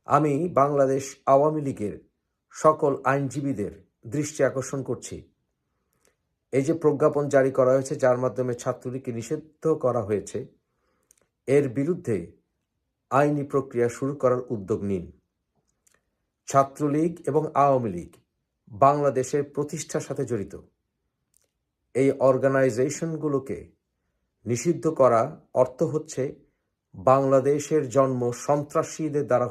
আমি বাংলাদেশ আওয়ামী লীগের সকল আইনজীবীদের দৃষ্টি আকর্ষণ করছি, এই যে প্রজ্ঞাপন জারি করা হয়েছে যার মাধ্যমে ছাত্রলীগকে নিষিদ্ধ করা হয়েছে, এর বিরুদ্ধে আইনি প্রক্রিয়া শুরু করার উদ্যোগ নিন। ছাত্রলীগ এবং আওয়ামী লীগ বাংলাদেশের প্রতিষ্ঠার সাথে জড়িত। এই অর্গানাইজেশনগুলোকে নিষিদ্ধ করা অর্থ হচ্ছে বাংলাদেশের জন্ম সন্ত্রাসীদের দ্বারা